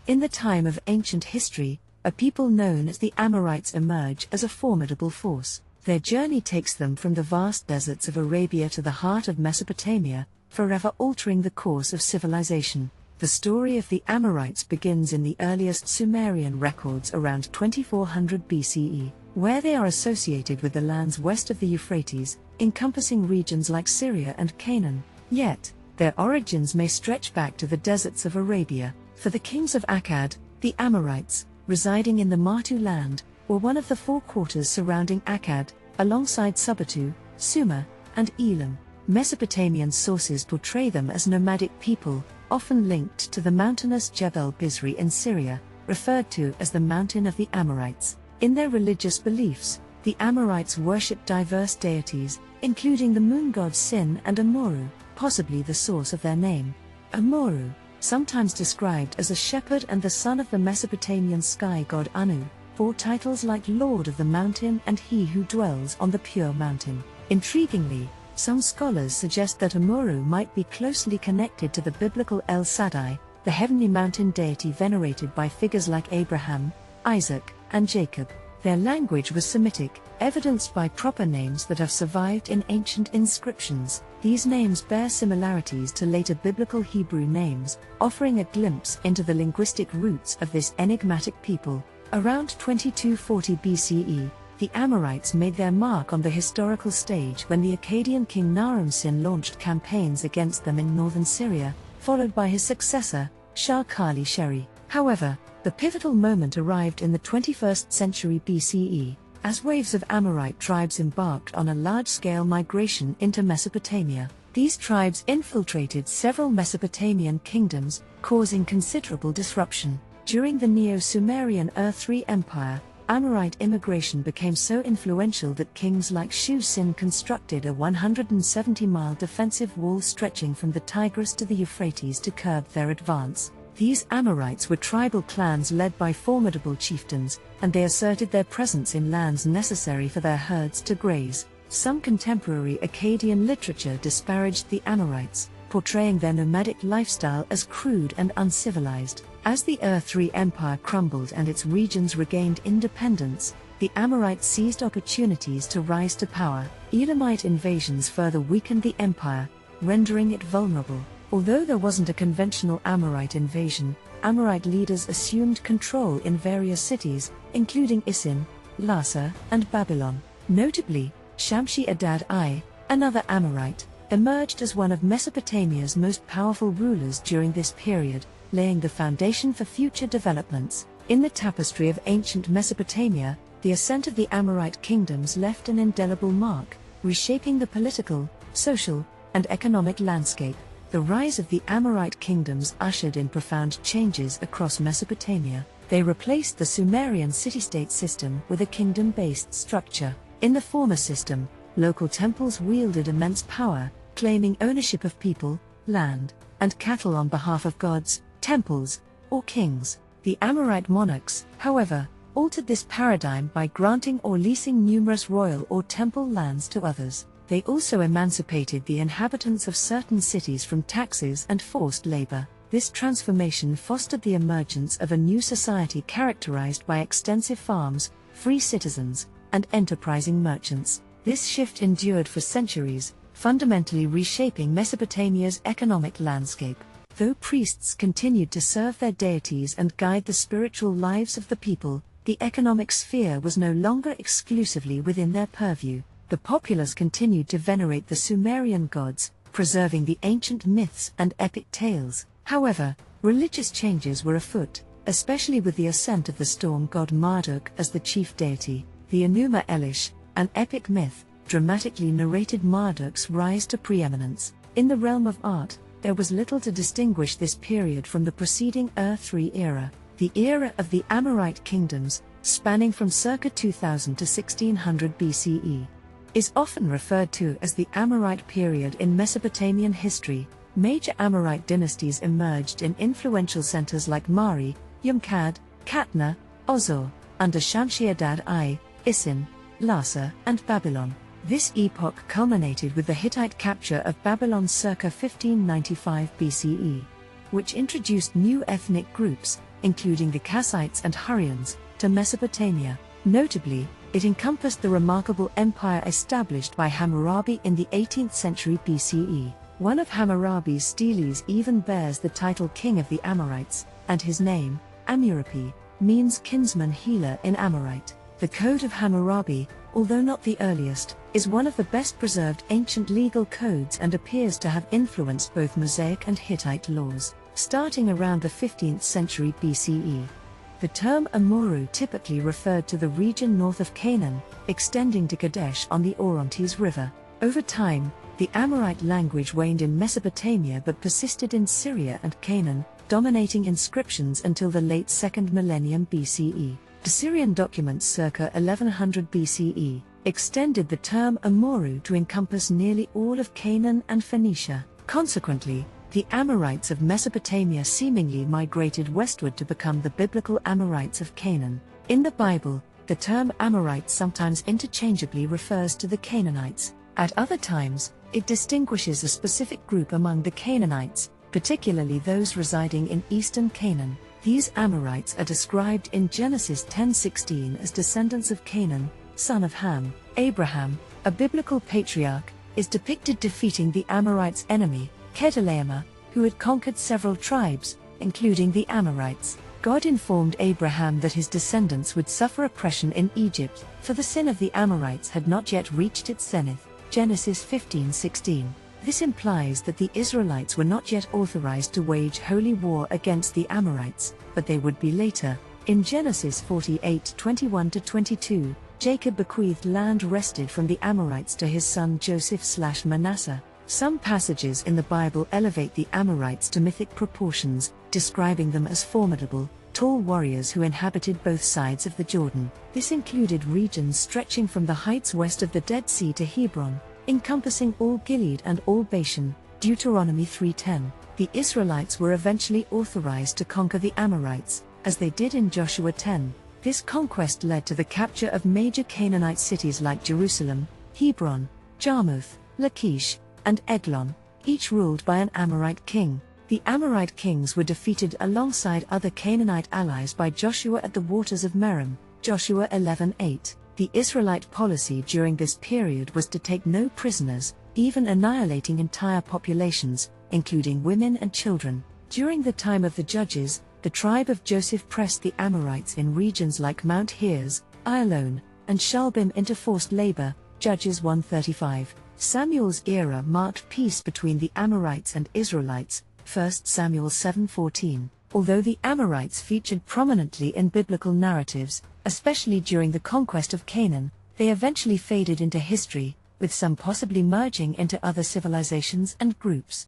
In the time of ancient history, a people known as the Amorites emerge as a formidable force. Their journey takes them from the vast deserts of Arabia to the heart of Mesopotamia, forever altering the course of civilization. The story of the Amorites begins in the earliest Sumerian records around 2400 BCE, where they are associated with the lands west of the Euphrates, encompassing regions like Syria and Canaan. Yet, their origins may stretch back to the deserts of Arabia, for the kings of Akkad, the Amorites, residing in the Martu land, were one of the four quarters surrounding Akkad, alongside Subatu, Sumer, and Elam. Mesopotamian sources portray them as nomadic people, often linked to the mountainous Jebel Bizri in Syria, referred to as the Mountain of the Amorites. In their religious beliefs, the Amorites worship diverse deities, including the moon god Sin and Amurru, possibly the source of their name. Amurru, sometimes described as a shepherd and the son of the Mesopotamian sky god Anu, bore titles like Lord of the Mountain and He who dwells on the pure mountain. Intriguingly, some scholars suggest that Amurru might be closely connected to the biblical El Shaddai, the heavenly mountain deity venerated by figures like Abraham, Isaac, and Jacob. Their language was Semitic, evidenced by proper names that have survived in ancient inscriptions. These names bear similarities to later biblical Hebrew names, offering a glimpse into the linguistic roots of this enigmatic people. Around 2240 BCE, the Amorites made their mark on the historical stage when the Akkadian king Naram-Sin launched campaigns against them in northern Syria, followed by his successor, Shar-Kali-Sheri. However, the pivotal moment arrived in the 21st century BCE, as waves of Amorite tribes embarked on a large-scale migration into Mesopotamia. These tribes infiltrated several Mesopotamian kingdoms, causing considerable disruption. During the Neo-Sumerian Ur-III Empire, Amorite immigration became so influential that kings like Shu-Sin constructed a 170-mile defensive wall stretching from the Tigris to the Euphrates to curb their advance. These Amorites were tribal clans led by formidable chieftains, and they asserted their presence in lands necessary for their herds to graze. Some contemporary Akkadian literature disparaged the Amorites, portraying their nomadic lifestyle as crude and uncivilized. As the Ur-III Empire crumbled and its regions regained independence, the Amorites seized opportunities to rise to power. Elamite invasions further weakened the empire, rendering it vulnerable. Although there wasn't a conventional Amorite invasion, Amorite leaders assumed control in various cities, including Isin, Lhasa, and Babylon. Notably, Shamshi-Adad I, another Amorite, emerged as one of Mesopotamia's most powerful rulers during this period, laying the foundation for future developments. In the tapestry of ancient Mesopotamia, the ascent of the Amorite kingdoms left an indelible mark, reshaping the political, social, and economic landscape. The rise of the Amorite kingdoms ushered in profound changes across Mesopotamia. They replaced the Sumerian city-state system with a kingdom-based structure. In the former system, local temples wielded immense power, claiming ownership of people, land, and cattle on behalf of gods, temples, or kings. The Amorite monarchs, however, altered this paradigm by granting or leasing numerous royal or temple lands to others. They also emancipated the inhabitants of certain cities from taxes and forced labor. This transformation fostered the emergence of a new society characterized by extensive farms, free citizens, and enterprising merchants. This shift endured for centuries, fundamentally reshaping Mesopotamia's economic landscape. Though priests continued to serve their deities and guide the spiritual lives of the people, the economic sphere was no longer exclusively within their purview. The populace continued to venerate the Sumerian gods, preserving the ancient myths and epic tales. However, religious changes were afoot, especially with the ascent of the storm god Marduk as the chief deity. The Enuma Elish, an epic myth, dramatically narrated Marduk's rise to preeminence. In the realm of art, there was little to distinguish this period from the preceding Ur-III era. The era of the Amorite kingdoms, spanning from circa 2000 to 1600 BCE, is often referred to as the Amorite period in Mesopotamian history. Major Amorite dynasties emerged in influential centers like Mari, Yumkad, Katna, Ozor, under Shamshi-Adad I, Isin, Lhasa, and Babylon. This epoch culminated with the Hittite capture of Babylon circa 1595 BCE, which introduced new ethnic groups, including the Kassites and Hurrians, to Mesopotamia. Notably, it encompassed the remarkable empire established by Hammurabi in the 18th century BCE. One of Hammurabi's steles even bears the title King of the Amorites, and his name, Amurru, means kinsman healer in Amorite. The Code of Hammurabi, although not the earliest, is one of the best preserved ancient legal codes and appears to have influenced both Mosaic and Hittite laws, starting around the 15th century BCE. The term Amurru typically referred to the region north of Canaan, extending to Kadesh on the Orontes River. Over time, the Amorite language waned in Mesopotamia but persisted in Syria and Canaan, dominating inscriptions until the late 2nd millennium BCE. Assyrian documents circa 1100 BCE extended the term Amurru to encompass nearly all of Canaan and Phoenicia. Consequently, the Amorites of Mesopotamia seemingly migrated westward to become the biblical Amorites of Canaan. In the Bible, the term Amorite sometimes interchangeably refers to the Canaanites. At other times, it distinguishes a specific group among the Canaanites, particularly those residing in eastern Canaan. These Amorites are described in Genesis 10:16 as descendants of Canaan, son of Ham. Abraham, a biblical patriarch, is depicted defeating the Amorites' enemy, Kedorlaomer, who had conquered several tribes, including the Amorites. God informed Abraham that his descendants would suffer oppression in Egypt, for the sin of the Amorites had not yet reached its zenith. Genesis 15:16. This implies that the Israelites were not yet authorized to wage holy war against the Amorites, but they would be later. In Genesis 48:21-22, Jacob bequeathed land wrested from the Amorites to his son Joseph/Manasseh. Some passages in the Bible elevate the Amorites to mythic proportions, describing them as formidable, tall warriors who inhabited both sides of the Jordan. This included regions stretching from the heights west of the Dead Sea to Hebron, encompassing all Gilead and all Bashan. Deuteronomy 3:10. The Israelites were eventually authorized to conquer the Amorites, as they did in Joshua 10. This conquest led to the capture of major Canaanite cities like Jerusalem, Hebron, Jarmuth, Lachish, and Eglon, each ruled by an Amorite king. The Amorite kings were defeated alongside other Canaanite allies by Joshua at the waters of Merom, Joshua 11:8. The Israelite policy during this period was to take no prisoners, even annihilating entire populations, including women and children. During the time of the Judges, the tribe of Joseph pressed the Amorites in regions like Mount Heres, Ayalon, and Shalbim into forced labor, Judges 1:35. Samuel's era marked peace between the Amorites and Israelites, 1 Samuel 7:14. Although the Amorites featured prominently in biblical narratives, especially during the conquest of Canaan, they eventually faded into history, with some possibly merging into other civilizations and groups.